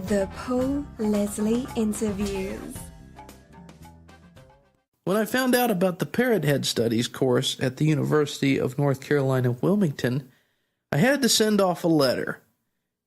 The Paul Leslie Interviews. When I found out about the Parrothead Studies course at the University of North Carolina, Wilmington, I had to send off a letter.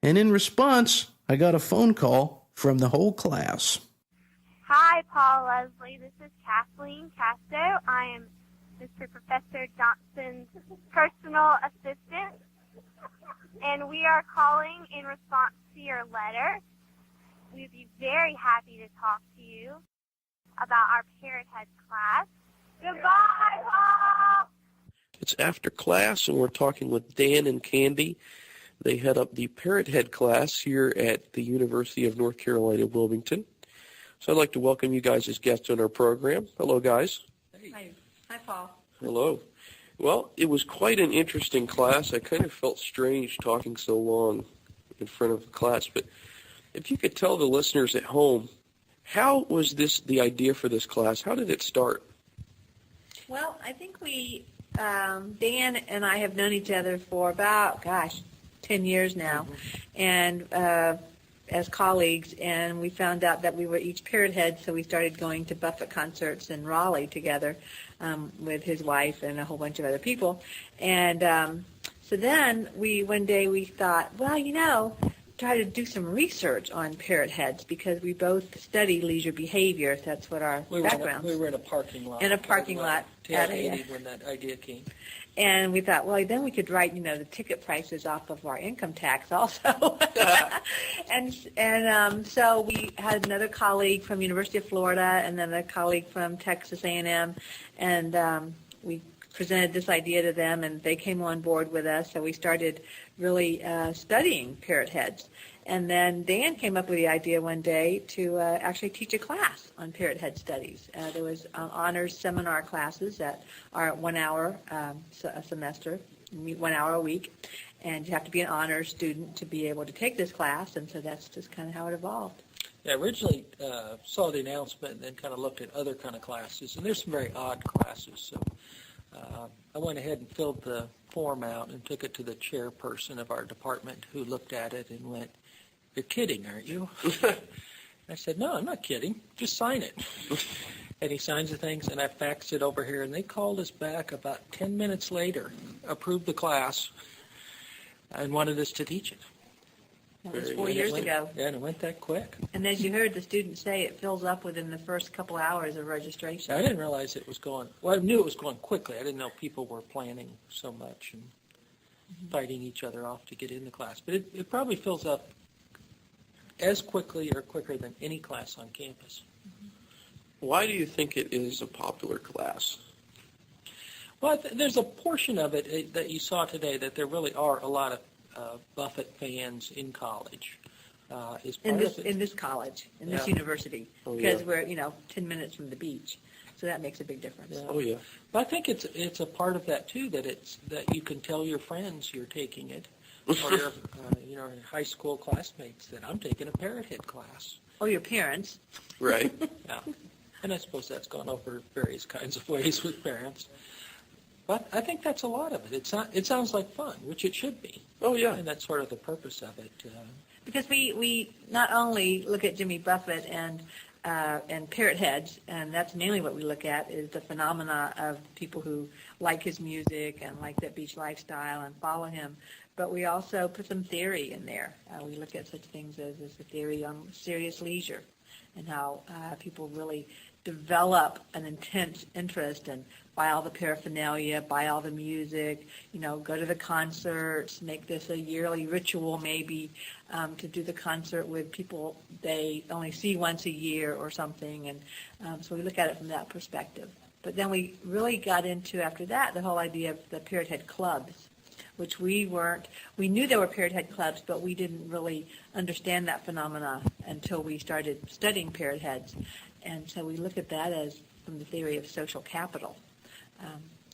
And in response, I got a phone call from the whole class. Hi, Paul Leslie. This is Kathleen Casto. I am Mr. Professor Johnson's personal assistant, and we are calling in response to your letter. We'd be very happy to talk to you about our Parrothead class. Goodbye, Paul! It's after class, and we're talking with Dan and Candy. They head up the Parrothead class here at the University of North Carolina, Wilmington. So I'd like to welcome you guys as guests on our program. Hello, guys. Hey. Hi, Paul. Hello. Well, it was quite an interesting class. I kind of felt strange talking so long in front of the class, but if you could tell the listeners at home, how was the idea for this class? How did it start? Well, I think Dan and I have known each other for about, 10 years now, and as colleagues, and we found out that we were each Parrothead, so we started going to Buffett concerts in Raleigh together with his wife and a whole bunch of other people. And so then one day we thought, well, try to do some research on Parrotheads because we both study leisure behavior. That's what our background. We were in a parking lot. In a parking lot. When that idea came. And we thought, well, then we could write, the ticket prices off of our income tax also. and so we had another colleague from University of Florida and then a colleague from Texas A&M, and we presented this idea to them, and they came on board with us. So we started really studying Parrotheads. And then Dan came up with the idea one day to actually teach a class on Parrothead Studies. There was honors seminar classes that are 1 hour a semester, 1 hour a week, and you have to be an honors student to be able to take this class, and so that's just kind of how it evolved. Yeah, originally saw the announcement and then kind of looked at other kind of classes, and there's some very odd classes. So I went ahead and filled the form out and took it to the chairperson of our department, who looked at it and went, "You're kidding, aren't you?" I said, "No, I'm not kidding. Just sign it." And he signs the things, and I faxed it over here, and they called us back about 10 minutes later, approved the class, and wanted us to teach it. That was 4 years ago. Yeah, and it went that quick. And as you heard the students say, it fills up within the first couple hours of registration. I didn't realize it was going, well, I knew it was going quickly. I didn't know people were planning so much and fighting each other off to get in the class. But it probably fills up as quickly or quicker than any class on campus. Why do you think it is a popular class? Well, there's a portion of it that you saw today that there really are a lot of Buffett fans in college. In this college, in this university, because we're 10 minutes from the beach, so that makes a big difference. Yeah. Oh yeah. But I think it's a part of that too, that you can tell your friends you're taking it, or your high school classmates that I'm taking a Parrothead class. Or your parents. Right. Yeah. And I suppose that's gone over various kinds of ways with parents. But I think that's a lot of it. It sounds like fun, which it should be. Oh yeah. And that's sort of the purpose of it. Because we not only look at Jimmy Buffett and Parrotheads, and that's mainly what we look at is the phenomena of people who like his music and like that beach lifestyle and follow him. But we also put some theory in there. We look at such things as the theory on serious leisure and how people really develop an intense interest and buy all the paraphernalia, buy all the music, go to the concerts, make this a yearly ritual maybe to do the concert with people they only see once a year or something. And so we look at it from that perspective. But then we really got into, after that, the whole idea of the Parrothead clubs, which we knew there were Parrothead clubs, but we didn't really understand that phenomena until we started studying Parrotheads. And so we look at that as from the theory of social capital,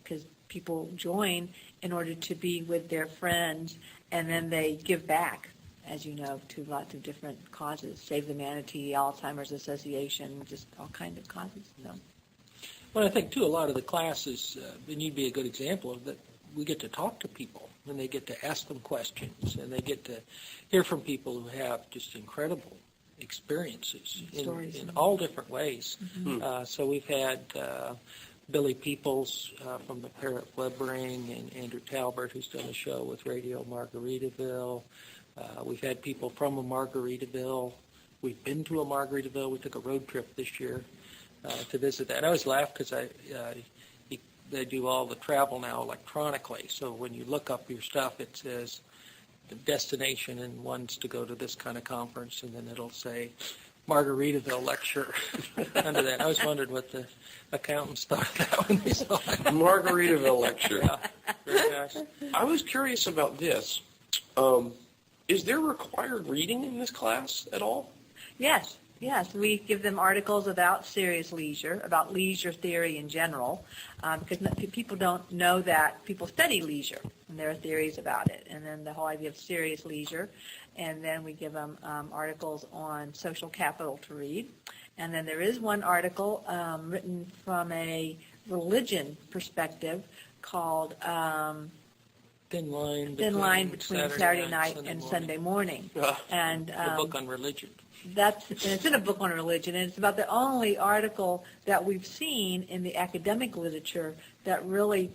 because people join in order to be with their friends, and then they give back, as you know, to lots of different causes, Save the Manatee, Alzheimer's Association, just all kinds of causes. Well, I think, too, a lot of the classes, and you'd be a good example of that, we get to talk to people, and they get to ask them questions, and they get to hear from people who have just incredible experiences Stories. in all different ways. So we've had Billy Peoples from the Parrot Web Ring, and Andrew Talbert, who's done a show with Radio Margaritaville. We've had people from a Margaritaville. We've been to a Margaritaville. We took a road trip this year to visit that. And I always laugh because they do all the travel now electronically. So when you look up your stuff, it says the destination and one's to go to this kind of conference, and then it'll say Margaritaville lecture under that. I always wondered what the accountants thought of that when they saw it. Margaritaville lecture. Yeah, very nice. I was curious about this. Is there required reading in this class at all? Yes. We give them articles about serious leisure, about leisure theory in general, because people don't know that people study leisure, and there are theories about it. And then the whole idea of serious leisure, and then we give them articles on social capital to read. And then there is one article written from a religion perspective called Thin Line Between Saturday Night and Sunday Morning. And a book on religion. And it's in a book on religion, and it's about the only article that we've seen in the academic literature that really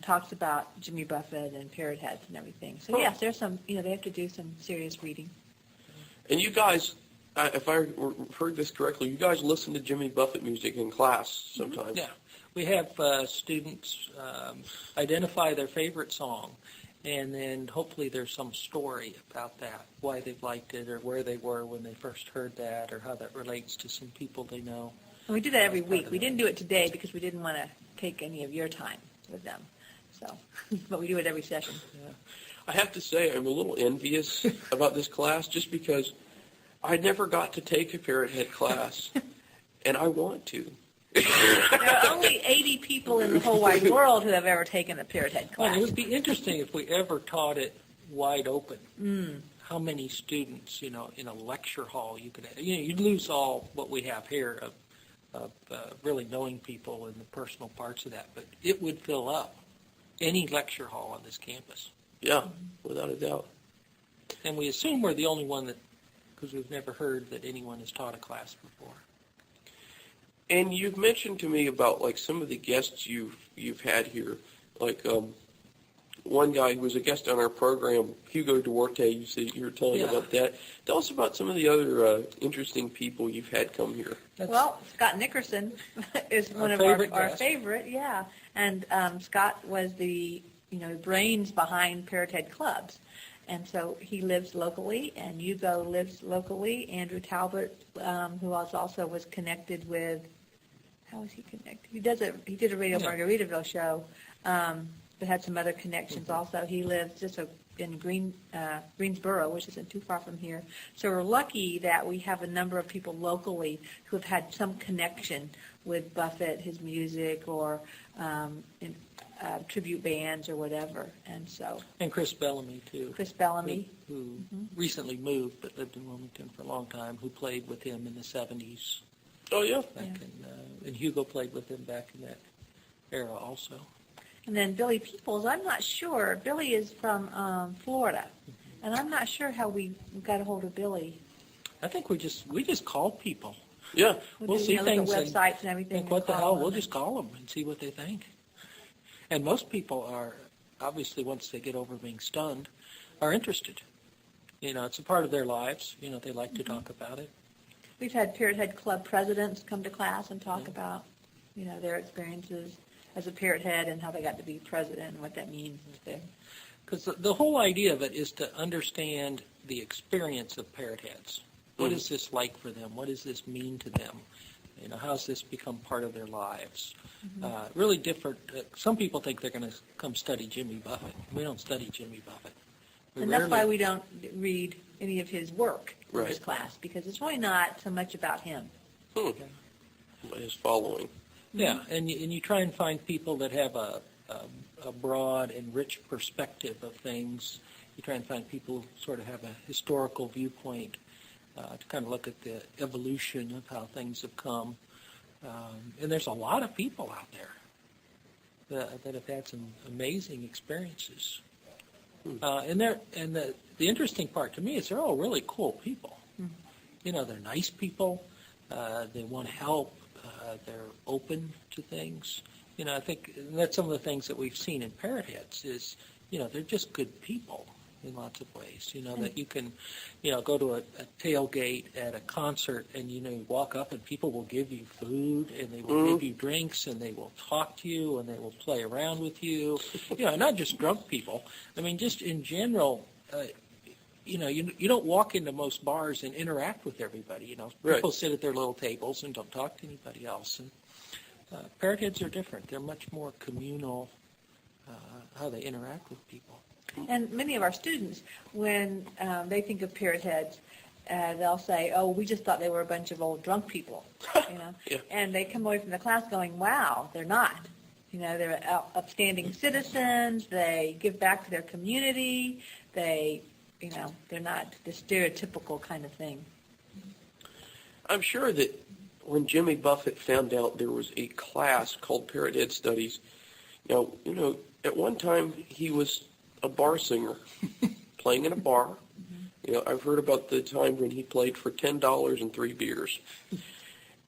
talks about Jimmy Buffett and Parrotheads and everything. So yes, there's some, they have to do some serious reading. And you guys, if I heard this correctly, you guys listen to Jimmy Buffett music in class sometimes. Yeah, we have students identify their favorite song, and then hopefully there's some story about that, why they've liked it, or where they were when they first heard that, or how that relates to some people they know. And we do that every week. We didn't do it today because we didn't want to take any of your time with them. So, but we do it every session. Yeah. I have to say I'm a little envious about this class just because I never got to take a Parrothead class, and I want to. There are only 80 people in the whole wide world who have ever taken a Parrothead class. Well, it would be interesting if we ever taught it wide open. How many students, in a lecture hall you could have. You'd lose all what we have here of really knowing people and the personal parts of that, but it would fill up any lecture hall on this campus. Yeah, without a doubt. And we assume we're the only one because we've never heard that anyone has taught a class before. And you've mentioned to me about like some of the guests you've had here, like one guy who was a guest on our program, Hugo Duarte. You were telling about that. Tell us about some of the other interesting people you've had come here. Well, Scott Nickerson is one of our favorite, yeah. And Scott was the brains behind Parrothead clubs. And so he lives locally, and Hugo lives locally. Andrew Talbot, who also was connected with, how was he connected? He did a Radio Margaritaville show, but had some other connections also. He lives just in Greensboro, which isn't too far from here. So we're lucky that we have a number of people locally who have had some connection with Buffett, his music, or tribute bands or whatever. And Chris Bellamy, too. Chris Bellamy. Who recently moved but lived in Wilmington for a long time, who played with him in the 70s. Oh, yeah. And Hugo played with him back in that era also. And then Billy Peoples, I'm not sure. Billy is from Florida, and I'm not sure how we got a hold of Billy. I think we just call people. Yeah. We'll see things look at websites and everything. Think, what the hell? We'll just call them and see what they think. And most people are, obviously, once they get over being stunned, are interested. It's a part of their lives. They like to talk about it. We've had Parrothead Club presidents come to class and talk about, their experiences as a Parrothead and how they got to be president and what that means. Because the whole idea of it is to understand the experience of Parrotheads. What is this like for them? What does this mean to them? How has this become part of their lives? Really different. Some people think they're going to come study Jimmy Buffett. We don't study Jimmy Buffett. That's why we don't read any of his work in his class, because it's really not so much about him. His following. Yeah, and you try and find people that have a broad and rich perspective of things. You try and find people who sort of have a historical viewpoint to kind of look at the evolution of how things have come. And there's a lot of people out there that have had some amazing experiences. And the interesting part to me is they're all really cool people. they're nice people. They want to help. They're open to things. I think that's some of the things that we've seen in Parrotheads is, they're just good people in lots of ways. That you can, go to a tailgate at a concert and, you walk up and people will give you food and they will give you drinks and they will talk to you and they will play around with you. Not just drunk people. I mean, just in general, you don't walk into most bars and interact with everybody. Right. People sit at their little tables and don't talk to anybody else. And Parrotheads are different. They're much more communal, how they interact with people. And many of our students, when they think of Parrotheads, they'll say, "Oh, we just thought they were a bunch of old drunk people," Yeah. And they come away from the class going, "Wow, they're not. They're upstanding citizens. They give back to their community. They're not the stereotypical kind of thing." I'm sure that when Jimmy Buffett found out there was a class called Parrothead Studies, at one time he was a bar singer playing in a bar. I've heard about the time when he played for $10 and 3 beers.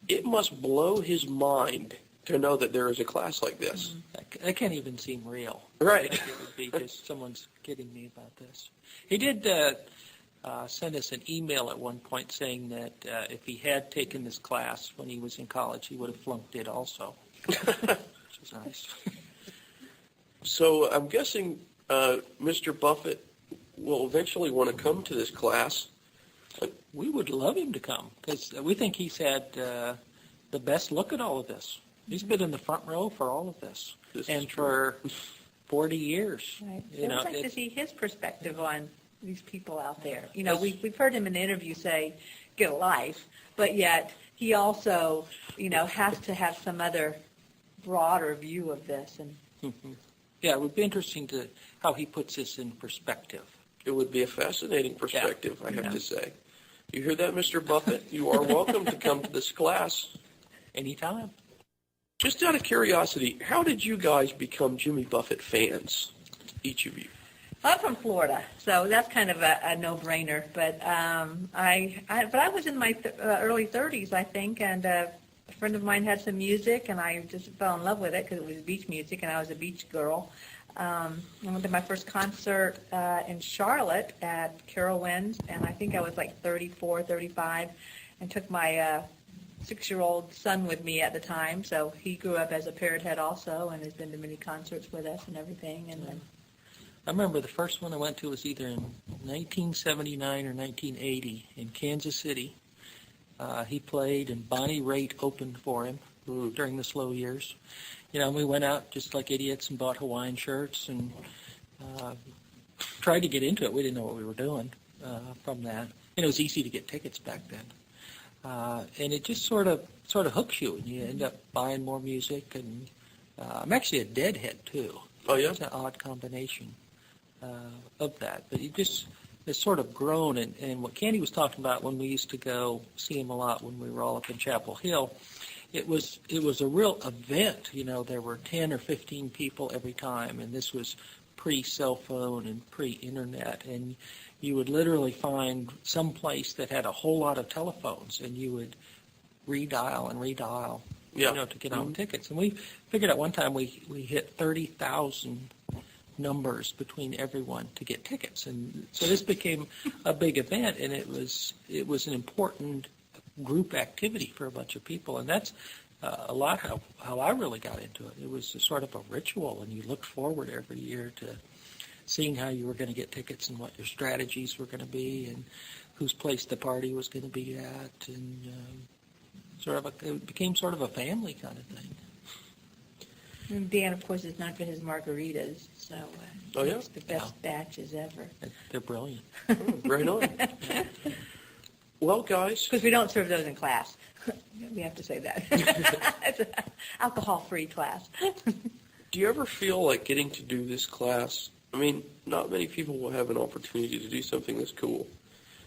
It must blow his mind to know that there is a class like this. That can't even seem real. Right. It would be just someone's kidding me about this. He did send us an email at one point saying that if he had taken this class when he was in college, he would have flunked it also, which is nice. So I'm guessing Mr. Buffett will eventually want to come to this class. We would love him to come because we think he's had the best look at all of this. He's been in the front row for all of this, and for 40 years. Right. I'd like to see his perspective on these people out there. We've heard him in an interview say, "Get a life," but yet he also, has to have some other broader view of this. And yeah, it would be interesting to how he puts this in perspective. It would be a fascinating perspective, I have to say. You hear that, Mr. Buffett? You are welcome to come to this class. Anytime. Just out of curiosity, how did you guys become Jimmy Buffett fans, each of you? I'm from Florida, so that's kind of a no-brainer. But I was in my early 30s, I think, and a friend of mine had some music, and I just fell in love with it because it was beach music, and I was a beach girl. I went to my first concert in Charlotte at Carowinds, and I think I was like 34, 35, and took my 6-year-old son with me at the time. So he grew up as a Parrothead also, and has been to many concerts with us and everything. And then I remember the first one I went to was either in 1979 or 1980 in Kansas City. He played, and Bonnie Raitt opened for him during the slow years. We went out just like idiots and bought Hawaiian shirts and tried to get into it. We didn't know what we were doing from that. It was easy to get tickets back then. And it just sort of hooks you, and you end up buying more music. And I'm actually a Deadhead, too. Oh, yeah? It's an odd combination of that. But it's sort of grown. And what Candy was talking about when we used to go see him a lot when we were all up in Chapel Hill, it was a real event. There were 10 or 15 people every time, and this was pre-cell phone and pre-internet. And you would literally find some place that had a whole lot of telephones, and you would redial and redial, to get on tickets. And we figured out one time we hit 30,000 numbers between everyone to get tickets. And so this became a big event, and it was an important group activity for a bunch of people. And that's a lot how I really got into it. It was a sort of a ritual, and you looked forward every year to seeing how you were going to get tickets and what your strategies were going to be and whose place the party was going to be at. And it became sort of a family kind of thing. And Dan, of course, is known for his margaritas, so it's the best batches ever. They're brilliant. Right on. Well, guys. Because we don't serve those in class. We have to say that. It's an alcohol-free class. Do you ever feel like getting to do this class? I mean, not many people will have an opportunity to do something this cool.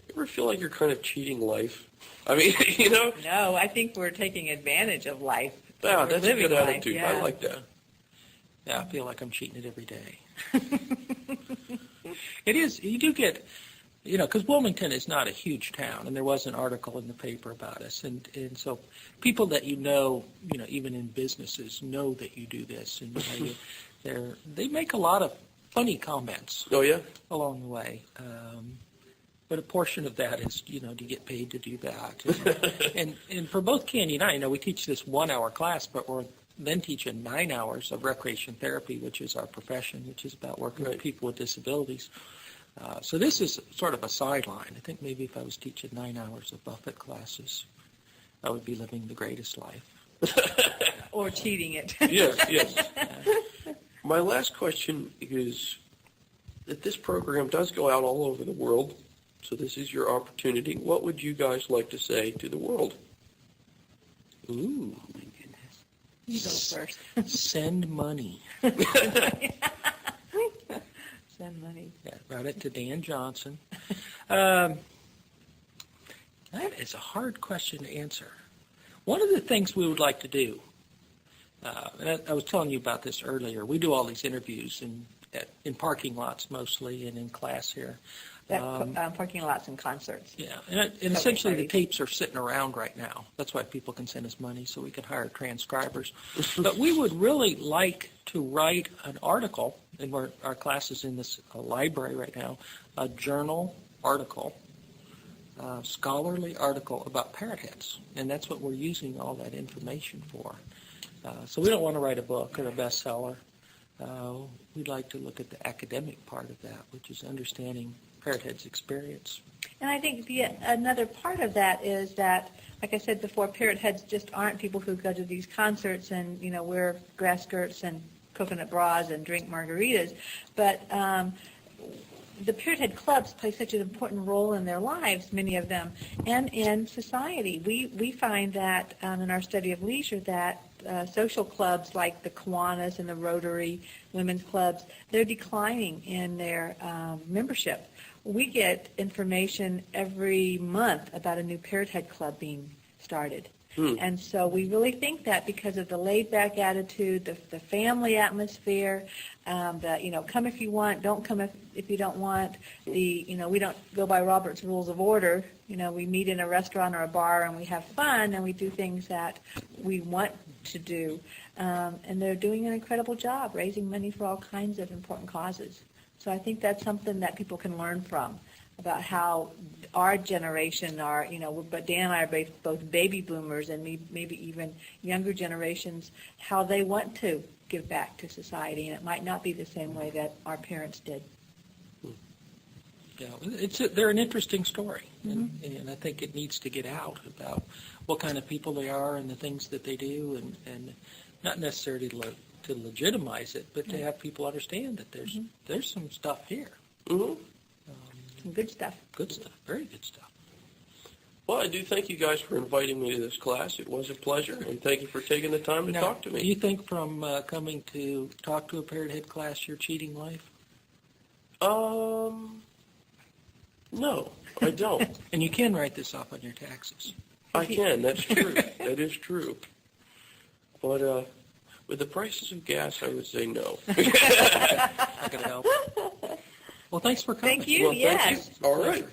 You ever feel like you're kind of cheating life? I mean, No, I think we're taking advantage of life. Yeah, that's a good attitude. Yeah. I like that. Yeah, I feel like I'm cheating it every day. It is. You do get, because Wilmington is not a huge town, and there was an article in the paper about us, and so people that even in businesses know that you do this, and they make a lot of funny comments. Oh yeah. Along the way. But a portion of that is, do you get paid to do that? And for both Candy and I, we teach this 1-hour class, but we're then teaching 9 hours of recreation therapy, which is our profession, which is about working with people with disabilities. So this is sort of a sideline. I think maybe if I was teaching 9 hours of Buffett classes, I would be living the greatest life. Or cheating it. Yes. My last question is that this program does go out all over the world, so this is your opportunity. What would you guys like to say to the world? Ooh. Oh, my goodness. You go first. Send money. Send money. Yeah, write it to Dan Johnson. That is a hard question to answer. One of the things we would like to do, and I was telling you about this earlier, we do all these interviews in parking lots mostly and in class here. Parking lots and concerts. Yeah, and essentially the tapes are sitting around right now. That's why people can send us money so we can hire transcribers. But we would really like to write an article, and our class is in this library right now, a journal article, scholarly article about parrotheads, and that's what we're using all that information for. So we don't want to write a book or a bestseller. We'd like to look at the academic part of that, which is understanding Parrothead's experience. And I think another part of that is that, like I said before, Parrotheads just aren't people who go to these concerts and, wear grass skirts and coconut bras and drink margaritas, but the Parrothead clubs play such an important role in their lives, many of them, and in society. We find that in our study of leisure that social clubs like the Kiwanis and the Rotary women's clubs, they're declining in their membership. We get information every month about a new Parrothead club being started. And so we really think that because of the laid-back attitude, the family atmosphere, come if you want, don't come if you don't want. We don't go by Robert's Rules of Order. We meet in a restaurant or a bar and we have fun and we do things that we want to do. And they're doing an incredible job raising money for all kinds of important causes. So I think that's something that people can learn from, about how our generation but Dan and I are both baby boomers and maybe even younger generations, how they want to give back to society, and it might not be the same way that our parents did. Yeah, they're an interesting story, and I think it needs to get out about what kind of people they are and the things that they do, and not necessarily to legitimize it, but to have people understand that there's some stuff here. Mm-hmm. Some good stuff. Good stuff. Very good stuff. Well, I do thank you guys for inviting me to this class. It was a pleasure, and thank you for taking the time to talk to me. Do you think from coming to talk to a Parrothead class you're cheating life? No, I don't. And you can write this off on your taxes. I can. That's true. That is true. But with the prices of gas, I would say no. Not going to help. Well, thanks for coming. Thank you. Well, yes. thank you. All right.